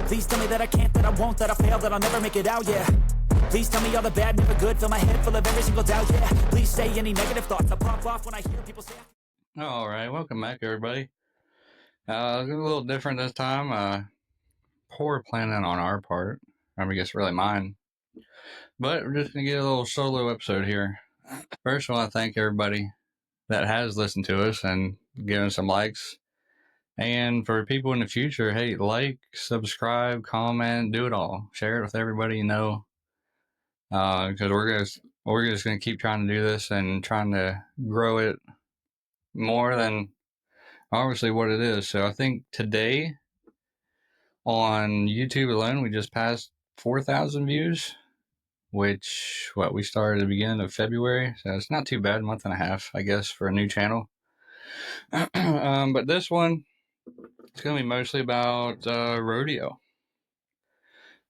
Please tell me that I can't, that I won't, that I fail, that I'll never make it out, yeah. Please tell me all the bad, never good, fill my head full of every single doubt, yeah. Please say any negative thoughts, I pop off when I hear people say. All right, welcome back, everybody. A little different this time. Poor planning on our part. I guess really mine. But we're just gonna get a little solo episode here. First, I want to thank everybody that has listened to us and given some likes. And for people in the future, hey, like, subscribe, comment, do it all. Share it with everybody you know. Because we're just gonna keep trying to do this and trying to grow it more than obviously what it is. So I think today on YouTube alone, we just passed 4,000 views, which we started at the beginning of February, so it's not too bad, a month and a half, I guess, for a new channel. But this one, it's going to be mostly about rodeo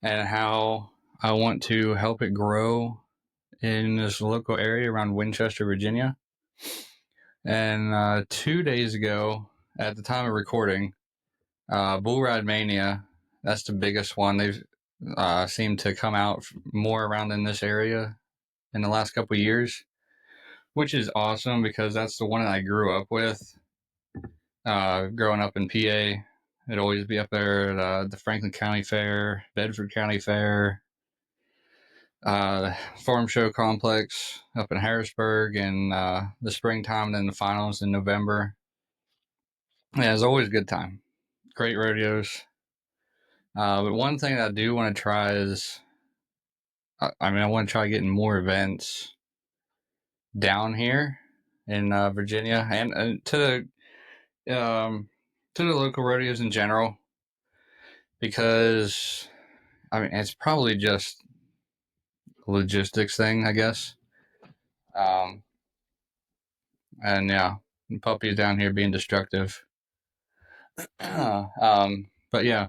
and how I want to help it grow in this local area around Winchester, Virginia. And 2 days ago, at the time of recording, Bull Ride Mania, that's the biggest one. They've seemed to come out more around in this area in the last couple of years, which is awesome because that's the one that I grew up with. Growing up in PA, it'd always be up there at the Franklin County Fair, Bedford County Fair, Farm Show Complex up in Harrisburg in the springtime, and then the finals in November. Yeah, it's always a good time. Great rodeos. But one thing that I do want to try is, I want to try getting more events down here in Virginia and to the local rodeos in general, because it's probably just a logistics thing, I guess. Um, and yeah, puppies down here being destructive. But yeah,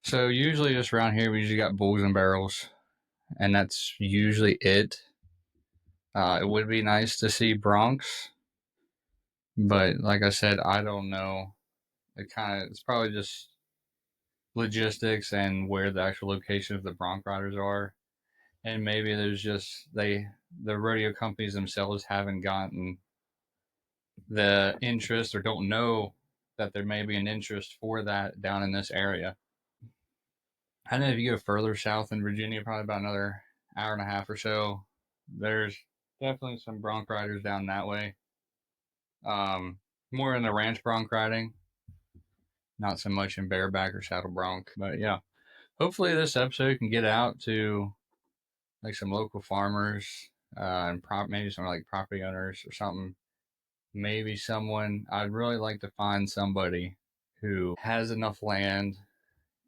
so usually just around here we usually got bulls and barrels, and that's usually it. It would be nice to see broncs, but like I said, I don't know. It's probably just logistics and where the actual location of the bronc riders are, and maybe there's just the rodeo companies themselves haven't gotten the interest or don't know that there may be an interest for that down in this area. I know if you go further south in Virginia, probably about another hour and a half or so, there's definitely some bronc riders down that way. More in the ranch bronc riding, not so much in bareback or saddle bronc. But yeah, hopefully this episode can get out to like some local farmers and maybe some like property owners or something. Maybe someone, I'd really like to find somebody who has enough land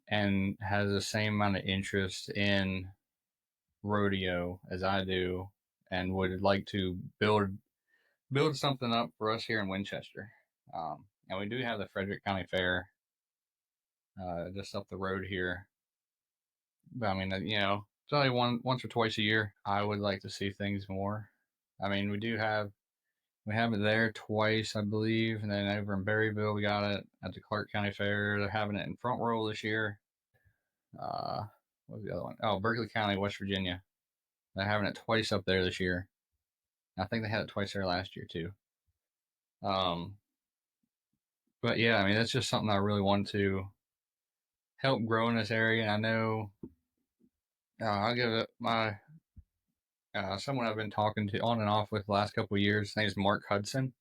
and has the same amount of interest in rodeo as I do, and would like to build something up for us here in Winchester. And we do have the Frederick County Fair just up the road here. But it's only once or twice a year. I would like to see things more. We have it there twice, I believe, and then over in Berryville we got it at the Clark County Fair. They're having it in Front Royal this year. What was the other one? Oh, Berkeley County, West Virginia. They're having it twice up there this year. I think they had it twice there last year too. Um, but yeah, that's just something I really want to help grow in this area. And I know I'll give it my someone I've been talking to on and off with the last couple of years. His name is Mark Hudson.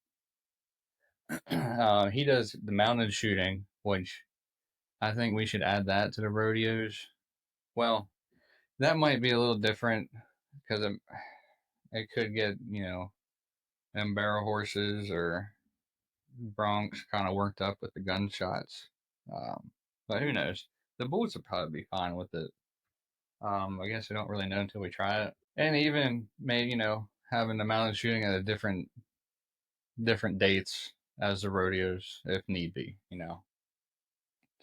He does the mounted shooting, which I think we should add that to the rodeos. Well, that might be a little different because it could get, them barrel horses or broncs kind of worked up with the gunshots. But who knows? The bulls would probably be fine with it. I guess we don't really know until we try it. And even maybe, having the mounted shooting at a different dates as the rodeos if need be.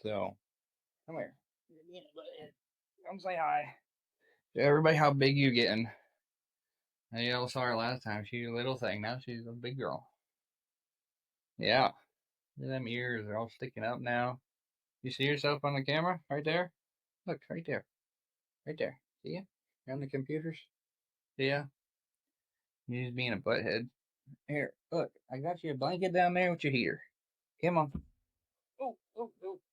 So come here. Come say hi. Show everybody how big you getting. And you all saw her last time. She's a little thing. Now she's a big girl. Yeah. Them ears are all sticking up now. You see yourself on the camera right there? Look, right there. Right there. See ya? You're on the computers? See ya? You just being a butthead. Here, look, I got you a blanket down there with your heater. Come on. Oh,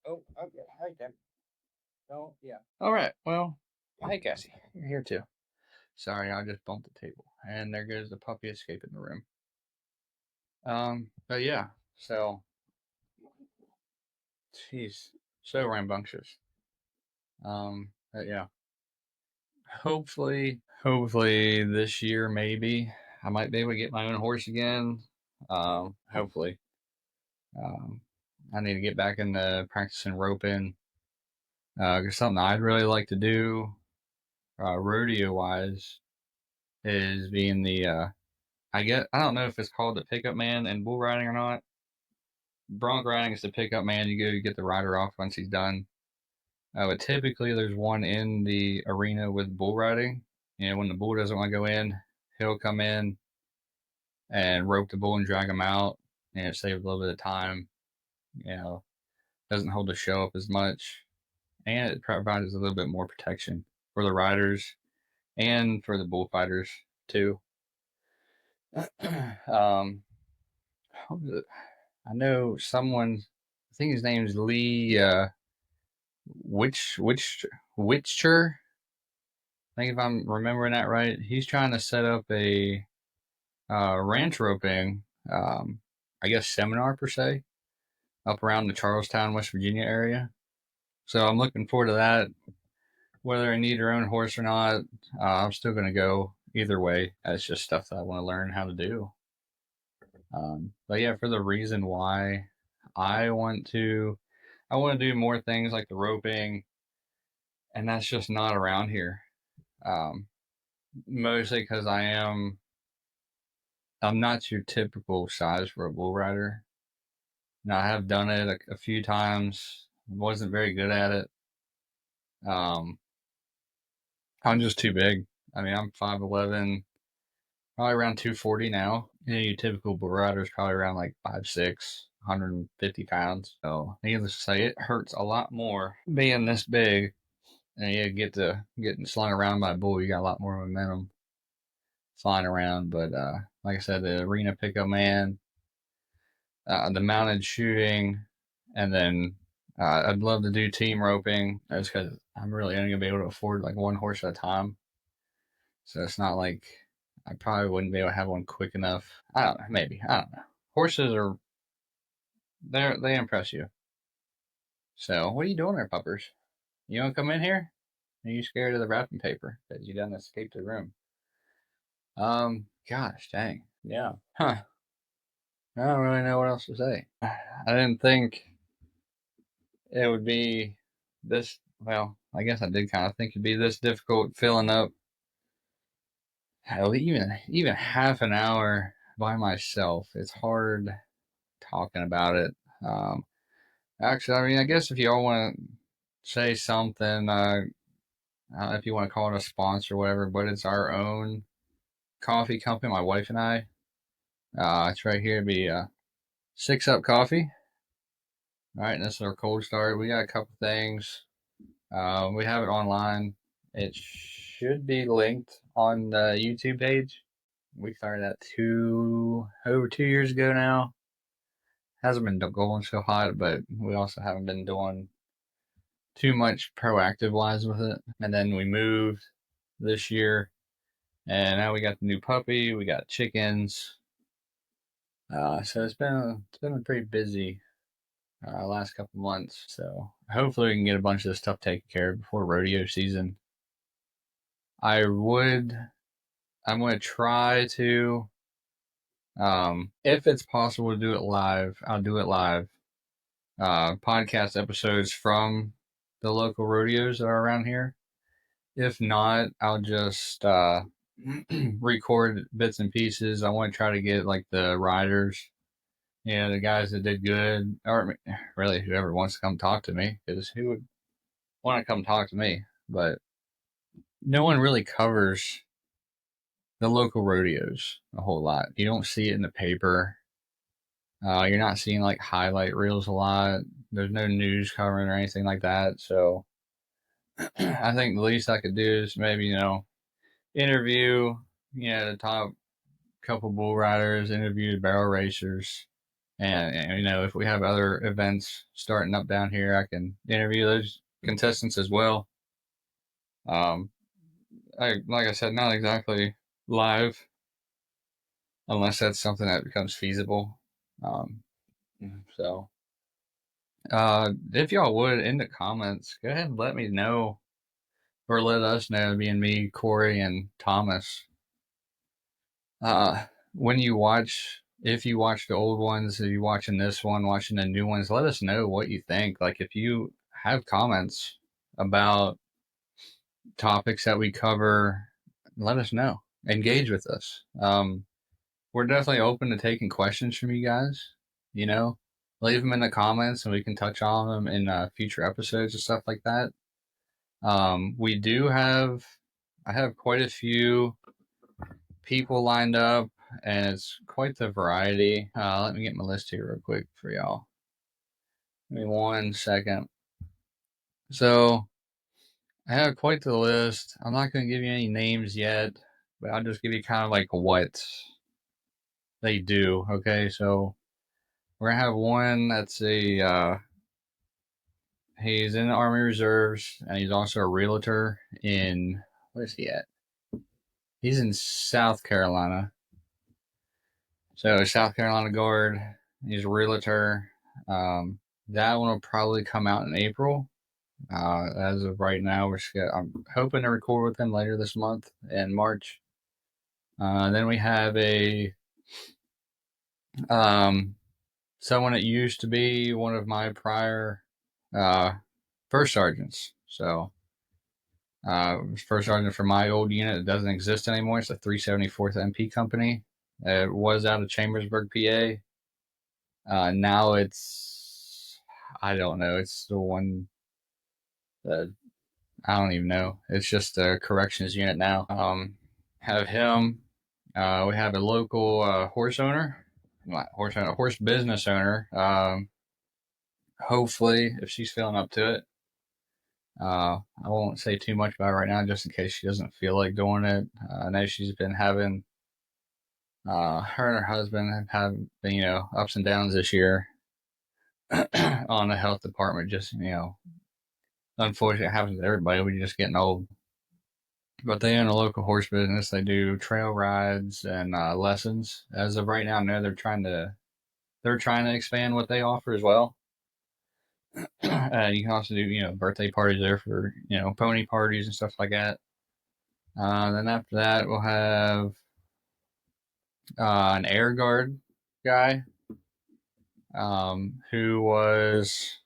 okay, right there. Oh, yeah. All right, well, hey, Cassie, you're here too. Sorry, I just bumped the table. And there goes the puppy escaping the room. But yeah, so, jeez, so rambunctious. But yeah, hopefully this year, maybe, I might be able to get my own horse again. Hopefully. Um, I need to get back into practicing roping. Something I'd really like to do, rodeo wise, is being the I don't know if it's called the pickup man in bull riding or not. Bronc riding is the pickup man. You go to get the rider off once he's done. But typically there's one in the arena with bull riding. You know, when the bull doesn't want to go in, he'll come in and rope the bull and drag him out, and it saves a little bit of time. You know, doesn't hold the show up as much, and it provides a little bit more protection for the riders and for the bullfighters too. um, I know someone. I think his name is Lee. Whicher. I think if I'm remembering that right, he's trying to set up a ranch roping. I guess seminar per se, up around the Charlestown, West Virginia area. So I'm looking forward to that. Whether I need your own horse or not, I'm still going to go either way. It's just stuff that I want to learn how to do. But yeah, for the reason why I want to, I want to do more things like the roping, and that's just not around here. Um, Mostly because I'm not your typical size for a bull rider. Now I have done it a few times. Wasn't very good at it. Um, I'm just too big. I mean, I'm 5'11", probably around 240 now. You know, your typical bull rider is probably around like 5'6", 150 pounds. So needless to say, it hurts a lot more being this big. And you get to getting slung around by a bull. You got a lot more momentum flying around. But like I said, the arena pickup man, the mounted shooting, and then I'd love to do team roping. That's because I'm really only gonna be able to afford like one horse at a time. So it's not like I probably wouldn't be able to have one quick enough. I don't know, maybe. I don't know. Horses are they impress you. So what are you doing there, puppers? You wanna come in here? Are you scared of the wrapping paper because you done escaped the room? Gosh dang. Yeah. Huh. I don't really know what else to say. I didn't think it would be this well, I guess I did kind of think it'd be this difficult filling up hell even half an hour by myself. It's hard talking about it. Um, Actually, I mean, I guess if y'all want to say something, if you want to call it a sponsor or whatever, but it's our own coffee company, my wife and I. It's right here. It'd be 6 Up Coffee. All right, and this is our cold start. We got a couple things. We have it online. It should be linked on the YouTube page. We started that over 2 years ago now. Hasn't been going so hot, but we also haven't been doing too much proactive wise with it. And then we moved this year, and now we got the new puppy. We got chickens. So it's been a pretty busy last couple months. So hopefully we can get a bunch of this stuff taken care of before rodeo season. I'm going to try to, if it's possible to do it live, I'll do it live. Podcast episodes from the local rodeos that are around here. If not, I'll just record bits and pieces. I want to try to get like the riders, the guys that did good, or really whoever wants to come talk to me, because who would want to come talk to me? But no one really covers the local rodeos a whole lot. You don't see it in the paper. You're not seeing like highlight reels a lot. There's no news covering or anything like that. So I think the least I could do is maybe, interview, the top couple bull riders, interview the barrel racers. And, if we have other events starting up down here, I can interview those contestants as well. Um, like I said, not exactly live unless that's something that becomes feasible. Um, so, if y'all would in the comments, go ahead and let me know or let us know, being me, Corey, and Thomas. When you watch, if you watch the old ones, if you watching this one, watching the new ones, let us know what you think. Like if you have comments about topics that we cover, let us know. Engage with us. We're definitely open to taking questions from you guys. You know, leave them in the comments and we can touch on them in future episodes and stuff like that. We do have, I have quite a few people lined up, and it's quite the variety. Let me get my list here real quick for y'all. Give me 1 second. So I have quite the list. I'm not going to give you any names yet, but I'll just give you kind of like what they do. Okay, so we're gonna have one that's he's in the Army Reserves, and he's also a realtor in, where's he at? He's in South Carolina. So South Carolina Guard. He's a realtor. That one will probably come out in April. As of right now, I'm hoping to record with him later this month in March. Then we have a someone that used to be one of my prior first sergeants. So first sergeant for my old unit. It doesn't exist anymore. It's the 374th MP Company. It was out of Chambersburg, PA. Now it's, I don't know. It's the one that I don't even know. It's just a corrections unit now. Have him. We have a local horse owner, not horse owner, horse business owner. Hopefully, if she's feeling up to it. I won't say too much about it right now, just in case she doesn't feel like doing it. I know she's been having, her and her husband have been, ups and downs this year on the health department. Just, unfortunately, it happens to everybody. We're just getting old. But they own a local horse business. They do trail rides and lessons. As of right now, no, they're trying to expand what they offer as well. You can also do birthday parties there for pony parties and stuff like that. Then after that, we'll have an air guard guy who was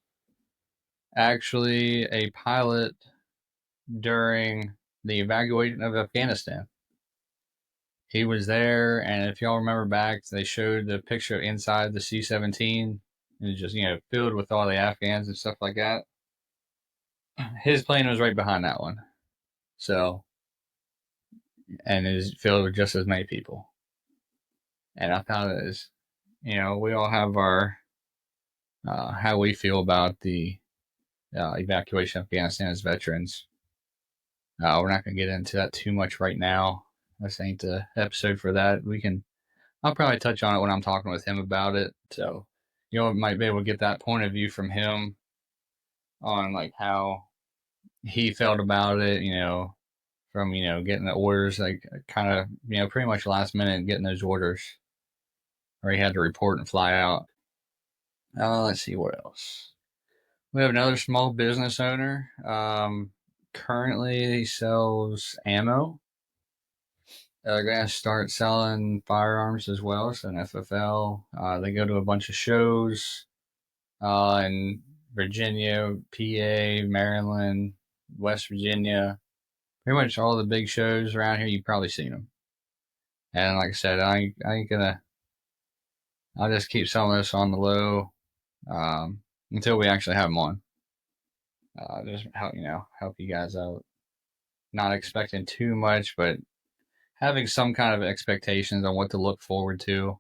actually a pilot during the evacuation of Afghanistan. He was there, and if y'all remember back, they showed the picture inside the C-17, and just filled with all the Afghans and stuff like that. His plane was right behind that one, so, and it is filled with just as many people. And I thought it is, we all have our how we feel about the evacuation of Afghanistan as veterans. We're not going to get into that too much right now. This ain't the episode for that. I'll probably touch on it when I'm talking with him about it. So, might be able to get that point of view from him on like how he felt about it, from, getting the orders, like kind of, pretty much last minute getting those orders where he had to report and fly out. Let's see what else. We have another small business owner. Currently, he sells ammo. They're going to start selling firearms as well. So, an FFL. They go to a bunch of shows in Virginia, PA, Maryland, West Virginia. Pretty much all the big shows around here, you've probably seen them. And like I said, I ain't gonna. I'll just keep some of this on the low until we actually have them on. Just help you guys out. Not expecting too much, but having some kind of expectations on what to look forward to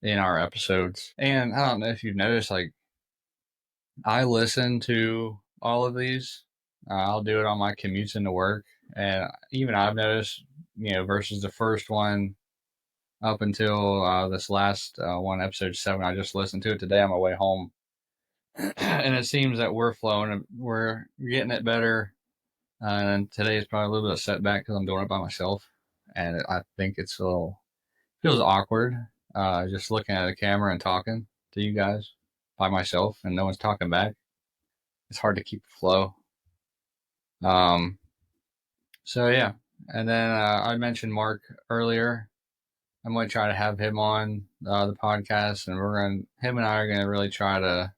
in our episodes. And I don't know if you've noticed, like I listen to all of these. I'll do it on my commutes into work, and even I've noticed, versus the first one up until this last one, episode 7. I just listened to it today on my way home, and it seems that we're flowing, we're getting it better. And today is probably a little bit of setback because I'm doing it by myself, and I think it's a little feels awkward, just looking at a camera and talking to you guys by myself, and no one's talking back. It's hard to keep the flow. Um, so yeah, and then I mentioned Mark earlier. I'm going to try to have him on the podcast, and him and I are going to really try to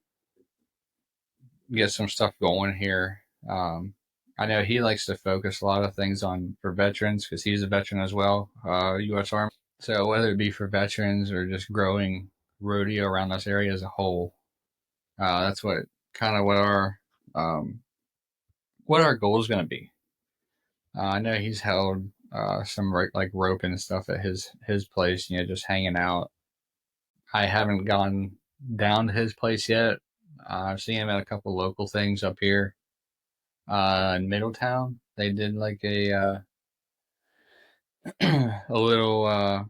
get some stuff going here. I know he likes to focus a lot of things on for veterans because he's a veteran as well, U.S. Army. So whether it be for veterans or just growing rodeo around this area as a whole, that's what kind of what our goal is going to be. I know he's held some like rope and stuff at his place, just hanging out. I haven't gone down to his place yet. I've seen him at a couple local things up here in Middletown. They did like a little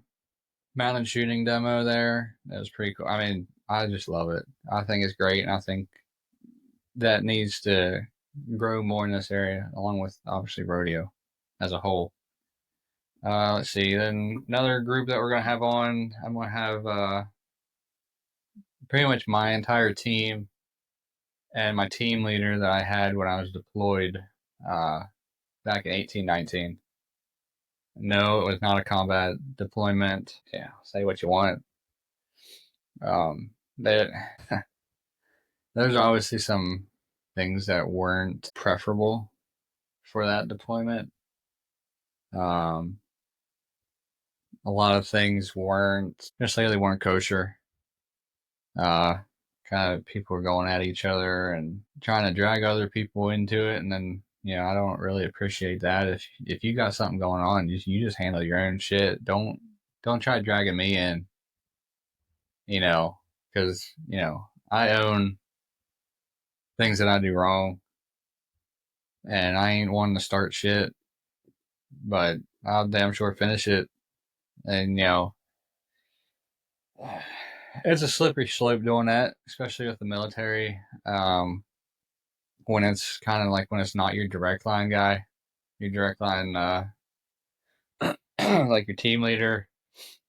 mountain shooting demo there. That was pretty cool. I mean, I just love it. I think it's great, and I think that needs to grow more in this area, along with obviously rodeo as a whole. Let's see. Then another group that we're gonna have on. I'm gonna have pretty much my entire team and my team leader that I had when I was deployed uh, back in 1819. No, it was not a combat deployment. Yeah, say what you want. That there's obviously some things that weren't preferable for that deployment. Um, a lot of things weren't necessarily weren't kosher. Uh, kind of people were going at each other and trying to drag other people into it, and then I don't really appreciate that. If you got something going on, you just handle your own shit. Don't try dragging me in. Because I own things that I do wrong, and I ain't wanting to start shit, but I'll damn sure finish it. And it's a slippery slope doing that, especially with the military. When it's kind of like when it's not your direct line guy, your direct line, like your team leader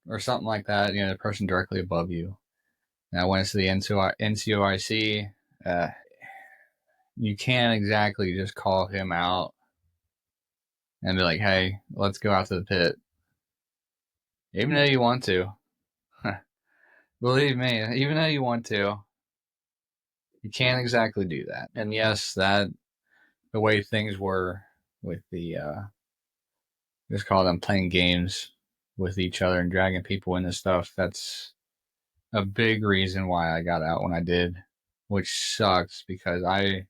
or something like that. The person directly above you. Now, when it's the NCOIC, you can't exactly just call him out and be like, "Hey, let's go out to the pit," even though you want to. Believe me, even though you want to, you can't exactly do that. And yes, that the way things were with the just call them playing games with each other and dragging people into stuff. That's a big reason why I got out when I did, which sucks because I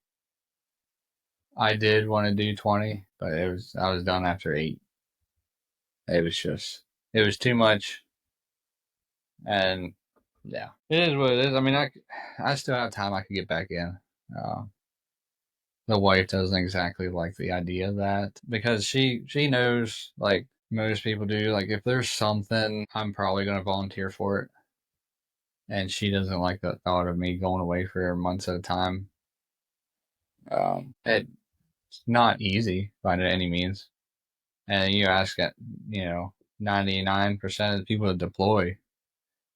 did want to do 20, but I was done after 8. It was too much, and yeah, it is what it is. I mean, I still have time. I could get back in. Uh, the wife doesn't exactly like the idea of that because she knows, like most people do, like if there's something, I'm probably going to volunteer for it, and she doesn't like the thought of me going away for months at a time. It's not easy by any means, and you ask 99% of the people that deploy,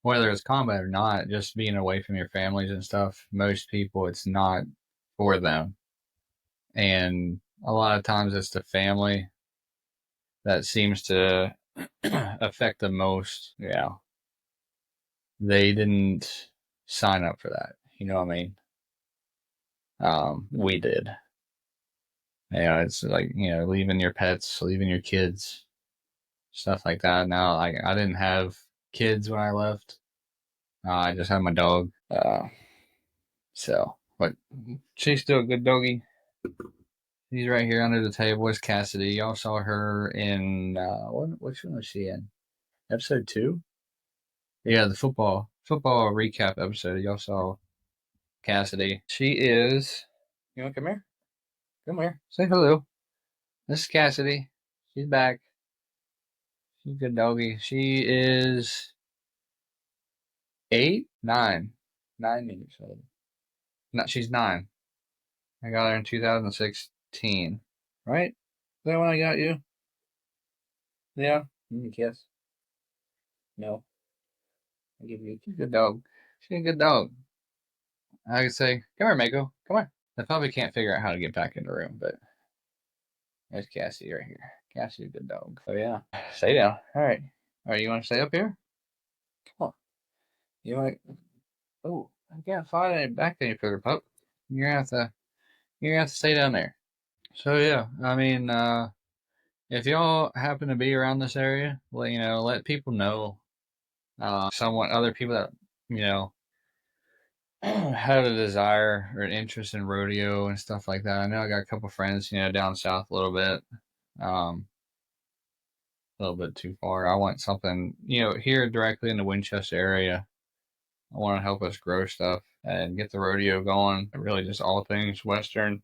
whether it's combat or not, just being away from your families and stuff, most people it's not for them. And a lot of times it's the family that seems to affect the most. Yeah. They didn't sign up for that. You know what I mean? We did. It's like, leaving your pets, leaving your kids, stuff like that. Now, I didn't have kids when I left. I just had my dog. But she's still a good doggy. She's right here under the table. It's Cassidy. Y'all saw her in which one was she in? Episode 2? Yeah, the football recap episode. Y'all saw Cassidy. She is. You want to come here? Come here. Say hello. This is Cassidy. She's back. She's a good doggy. She is 8, 9. 9 years old. No, she's 9. I got her in 2016. Right? Is that when I got you? Yeah. Kiss. No. I give you. She's a good dog. She's a good dog. I could say, come here, Mako. Come on. I probably can't figure out how to get back in the room, but there's Cassie right here. Cassie's a good dog. Oh yeah. Stay down. All right. All right. You want to stay up here? Come on. You want? Oh, I can't find any back any further, pup. You're gonna have to. You're gonna have to stay down there. So yeah, I mean, if y'all happen to be around this area, let people know. Somewhat other people that you know had a desire or an interest in rodeo and stuff like that. I know I got a couple friends, down south a little bit, a little bit too far. I want something, here directly in the Winchester area. I want to help us grow stuff and get the rodeo going. Really, just all things Western.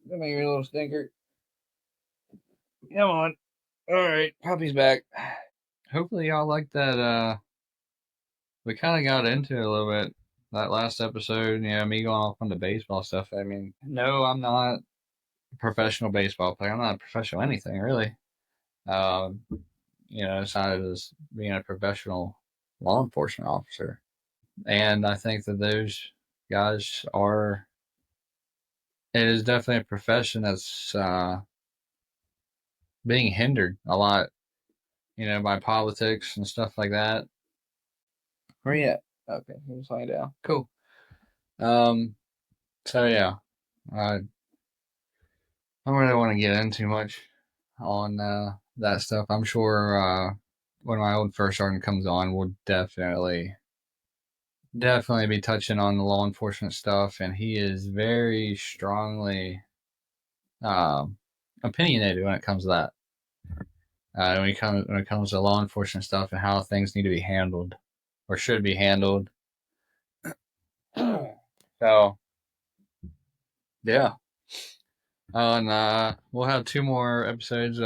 Come here, you little stinker. Come on. All right, puppy's back. Hopefully, y'all like that. We kind of got into it a little bit that last episode. Me going off on the baseball stuff. I mean, no, I'm not a professional baseball player. I'm not a professional anything really. Um, aside as being a professional law enforcement officer, and I think that those guys are. It is definitely a profession that's being hindered a lot, by politics and stuff like that. Where you at? Okay, here's lying down. Cool. Um, so yeah, I don't really want to get into much on that stuff. I'm sure when my old first sergeant comes on, we'll definitely be touching on the law enforcement stuff, and he is very strongly um, opinionated when it comes to that. When it comes to law enforcement stuff and how things need to be handled or should be handled. So yeah, and we'll have 2 more episodes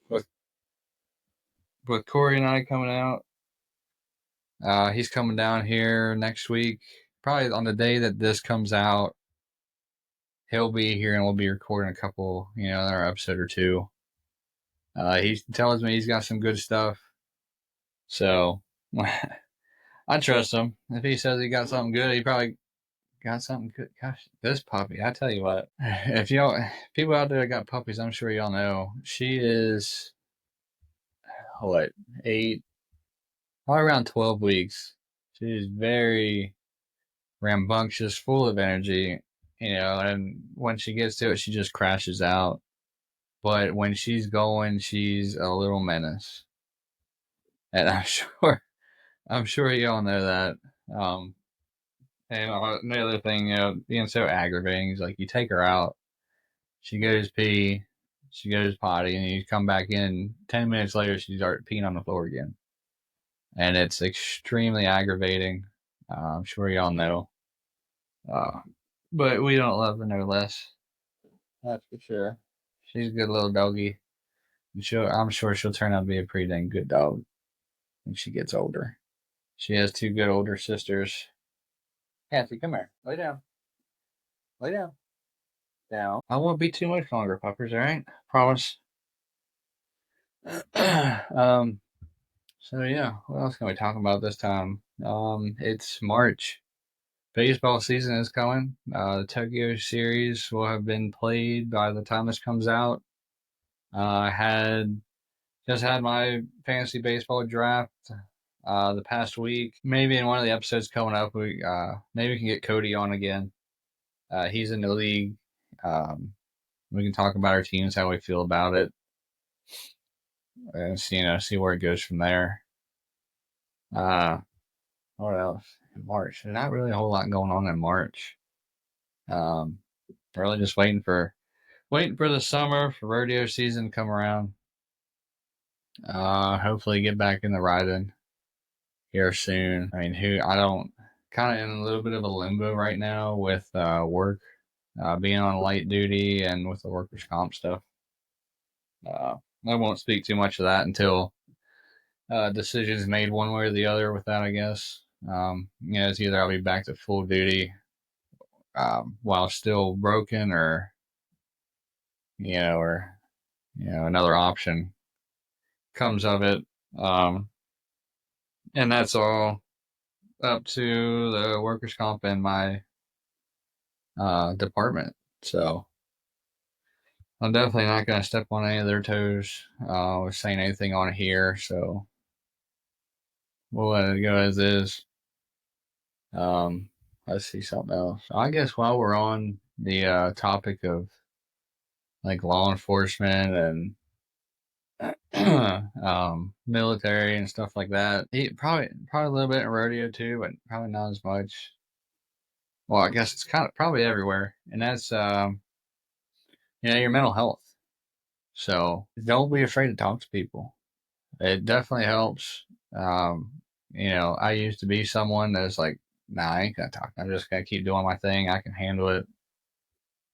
with Corey and I coming out. He's coming down here next week, probably on the day that this comes out. He'll be here and we'll be recording a couple, another episode or two. He tells me he's got some good stuff, so I trust him. If he says he got something good, he probably got something good. Gosh, this puppy, I tell you what, if y'all people out there that got puppies, I'm sure y'all know she is what 8, probably around 12 weeks. She's very rambunctious, full of energy, and when she gets to it, she just crashes out. But when she's going, she's a little menace, and I'm sure y'all know that. Um, and another thing, being so aggravating is like you take her out, she goes pee, she goes potty, and you come back in. 10 minutes later, she starts peeing on the floor again, and it's extremely aggravating. I'm sure y'all know, but we don't love her no less. That's for sure. She's a good little doggy. And I'm sure she'll turn out to be a pretty dang good dog when she gets older. She has 2 good older sisters. Kathy, come here. Lay down. Lay down. Down. I won't be too much longer, puppers, alright? Promise. um, so yeah, what else can we talk about this time? It's March. Baseball season is coming. The Tokyo series will have been played by the time this comes out. I just had my fantasy baseball draft the past week. Maybe in one of the episodes coming up, maybe we can get Cody on again. He's in the league. We can talk about our teams, how we feel about it, and see where it goes from there. What else? March. There's not really a whole lot going on in March. Really just waiting for the summer for rodeo season to come around. Hopefully get back in the riding here soon. I mean, I don't kind of in a little bit of a limbo right now with work. being on light duty and with the workers' comp stuff. I won't speak too much of that until decisions made one way or the other with that, I guess. It's either I'll be back to full duty while still broken, or another option comes of it. And that's all up to the workers' comp and my department. So I'm definitely not going to step on any of their toes or saying anything on here. So we'll let it go as is. Let's see something else. I guess while we're on the topic of like law enforcement and military and stuff like that, probably a little bit in rodeo too, but probably not as much. Well, I guess it's kind of probably everywhere, and that's your mental health. So don't be afraid to talk to people. It definitely helps. Um, I used to be someone that's like, nah, I ain't gonna talk. I'm just gonna keep doing my thing. I can handle it.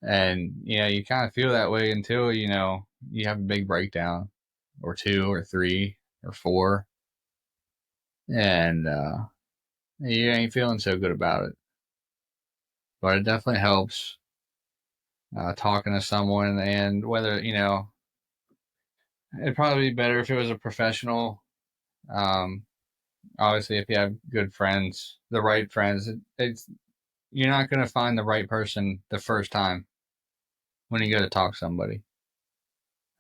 And you kind of feel that way until you have a big breakdown, or two, or three, or four, and you ain't feeling so good about it. But it definitely helps talking to someone, and whether it'd probably be better if it was a professional. Um, Obviously, if you have good friends, the right friends, it's you're not going to find the right person the first time when you go to talk to somebody.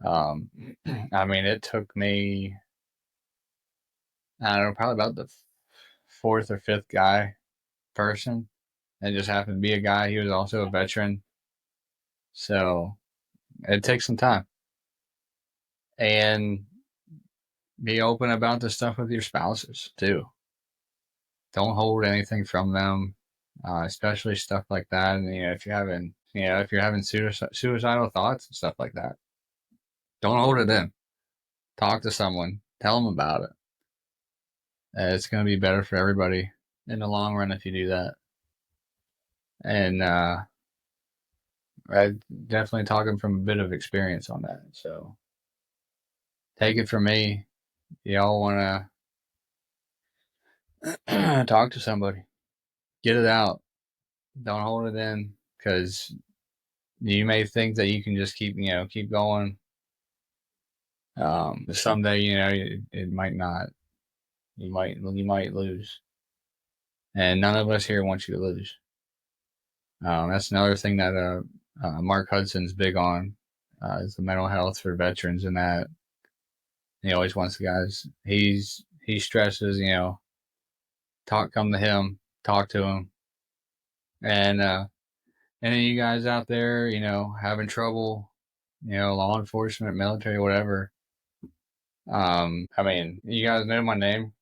Um, I mean, it took me, I don't know, probably about the fourth or fifth person. It just happened to be a guy. He was also a veteran. So it takes some time. And be open about this stuff with your spouses too. Don't hold anything from them, especially stuff like that. And if you're having suicidal thoughts and stuff like that, don't hold it in. Talk to someone. Tell them about it. It's going to be better for everybody in the long run if you do that. And I'm definitely talking from a bit of experience on that. So take it from me. Y'all want to talk to somebody, get it out. Don't hold it in, because you may think that you can just keep going. Someday, it might not. You might lose, and none of us here want you to lose. That's another thing that Mark Hudson's big on, is the mental health for veterans, and that he always wants the guys. He stresses, come to him, talk to him, and any of you guys out there, having trouble, law enforcement, military, whatever. I mean, you guys know my name,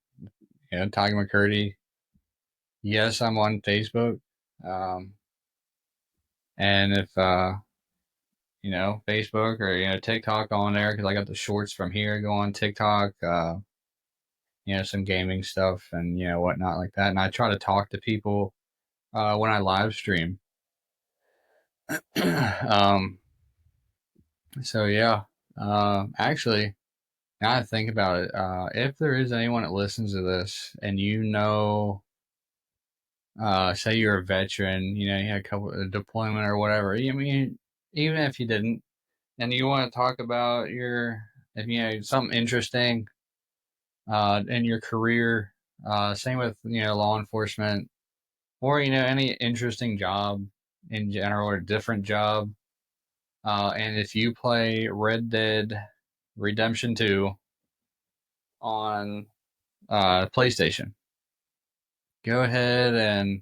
Tiger McCurdy. Yes, I'm on Facebook. Um, and if Facebook or TikTok on there, because I got the shorts from here go on TikTok. Some gaming stuff and whatnot like that. And I try to talk to people when I live stream. um, so yeah, actually, now I think about it, if there is anyone that listens to this and say you're a veteran, you had a couple of deployment or whatever. I mean, even if you didn't, and you want to talk about if something interesting in your career, same with law enforcement, or any interesting job in general or different job. And if you play Red Dead Redemption 2 on PlayStation, go ahead and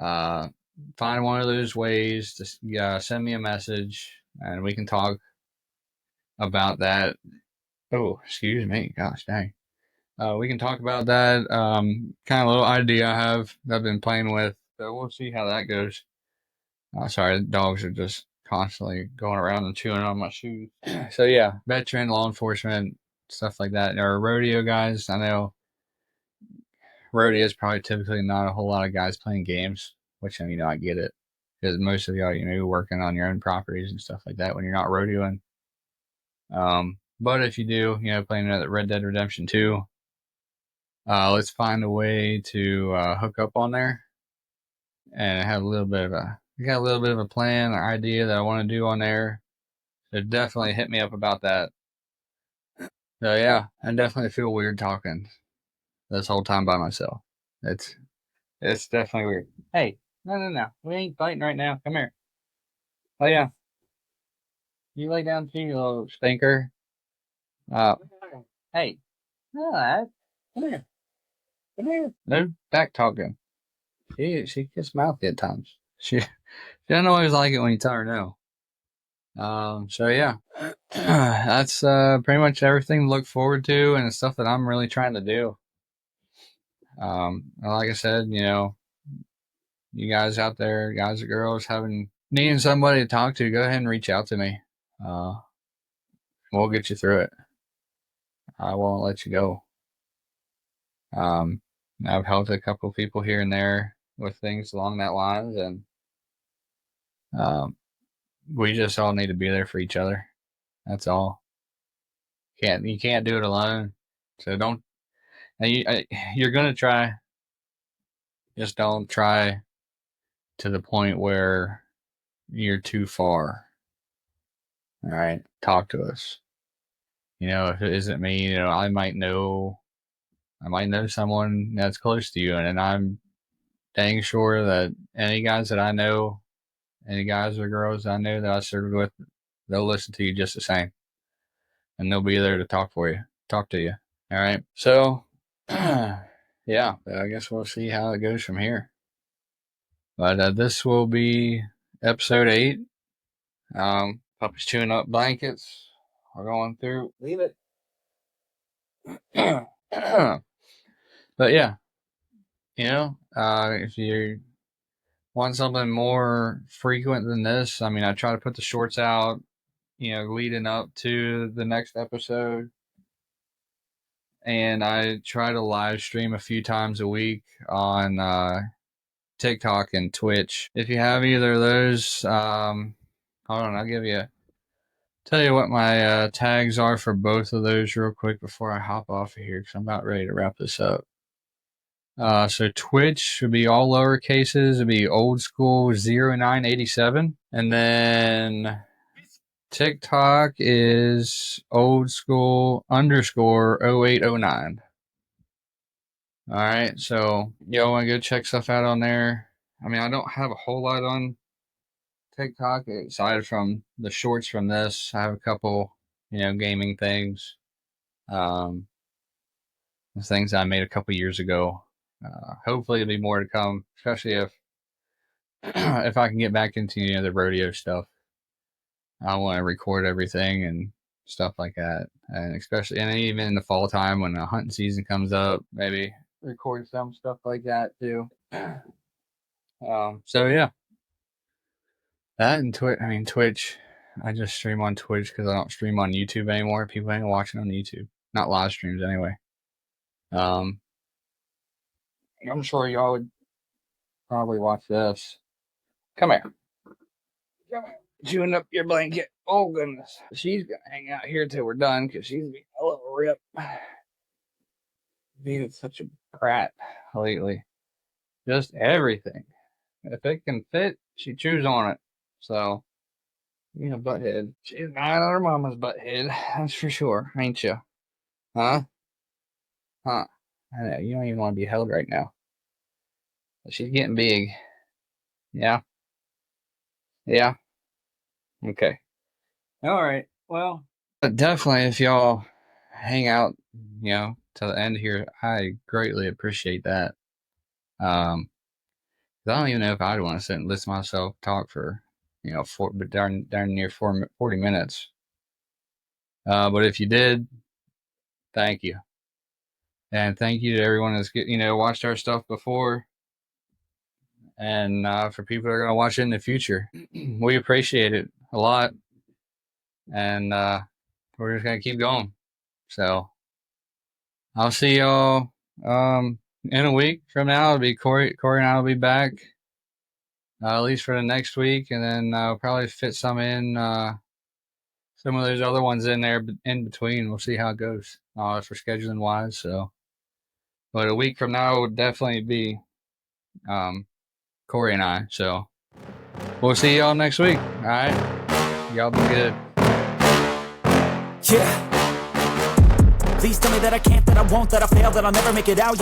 uh, find one of those ways to send me a message, and we can talk about that. Oh, excuse me. Gosh dang. We can talk about that kind of little idea I have that I've been playing with. So we'll see how that goes. Sorry, the dogs are just constantly going around and chewing on my shoes. So yeah, veteran, law enforcement, stuff like that. Or rodeo guys. I know rodeo is probably typically not a whole lot of guys playing games, which I get it. because most of y'all, you're working on your own properties and stuff like that when you're not rodeoing. But if you do, playing another Red Dead Redemption 2, let's find a way to hook up on there and have a little bit of a plan or idea that I want to do on there. So definitely hit me up about that. So yeah, I definitely feel weird talking this whole time by myself. It's definitely weird. Hey, no, we ain't fighting right now. Come here. Oh yeah, you lay down too, you little stinker. Uh, hey, no, come here, come here. No back talking. She gets mouthy at times. She doesn't always like it when you tell her no. So yeah, that's pretty much everything to look forward to and the stuff that I'm really trying to do. Like I said, you guys out there, guys or girls, needing somebody to talk to, go ahead and reach out to me. Uh, we'll get you through it. I won't let you go. I've helped a couple of people here and there with things along that lines, and um, we just all need to be there for each other. That's all. You can't do it alone. So don't. You're gonna try. Just don't try to the point where you're too far. All right, talk to us. If it isn't me, I might know someone that's close to you, and I'm dang sure that any guys that I know, any guys or girls I know that I served with, they'll listen to you just the same, and they'll be there to talk to you. All right. So, yeah, I guess we'll see how it goes from here. But this will be episode 8. Puppy's chewing up blankets. We're going through. Leave it. But yeah, if you want something more frequent than this, I mean, I try to put the shorts out, leading up to the next episode. And I try to live stream a few times a week on TikTok and Twitch. If you have either of those, hold on, tell you what my tags are for both of those real quick before I hop off of here because I'm about ready to wrap this up. So Twitch would be all lower cases. It'd be old school 0987. And then TikTok is old school _ 0809. All right. So y'all want to go check stuff out on there. I mean, I don't have a whole lot on TikTok aside from the shorts from this. I have a couple, gaming things. The things I made a couple years ago. Hopefully, there'll be more to come, especially if if I can get back into the rodeo stuff. I want to record everything and stuff like that, and even in the fall time when the hunting season comes up, maybe record some stuff like that too. So yeah, that and Twitch. I just stream on Twitch because I don't stream on YouTube anymore. People ain't watching on YouTube, not live streams anyway. I'm sure y'all would probably watch this. Come here. Chewing up your blanket. Oh, goodness. She's going to hang out here till we're done because she's being a little rip. Being such a brat lately. Just everything. If it can fit, she chews on it. So, butthead. She's not her mama's butthead. That's for sure, ain't you? Huh? Huh? I know, you don't even want to be held right now. But she's getting big. Yeah? Yeah? Okay. All right. Well, definitely, if y'all hang out, till the end here, I greatly appreciate that. I don't even know if I'd want to sit and listen to myself talk for, darn near 40 minutes. But if you did, thank you. And thank you to everyone that's, watched our stuff before. And for people that are going to watch it in the future, we appreciate it a lot. And we're just going to keep going. So I'll see y'all in a week from now. It'll be Corey and I will be back. at least for the next week, and then I'll probably fit some in, some of those other ones in there in between. We'll see how it goes for scheduling wise. So, but a week from now would definitely be Corey and I. So we'll see y'all next week. All right, y'all be good. Yeah. Please tell me that I can't, that I won't, that I fail, that I'll never make it out.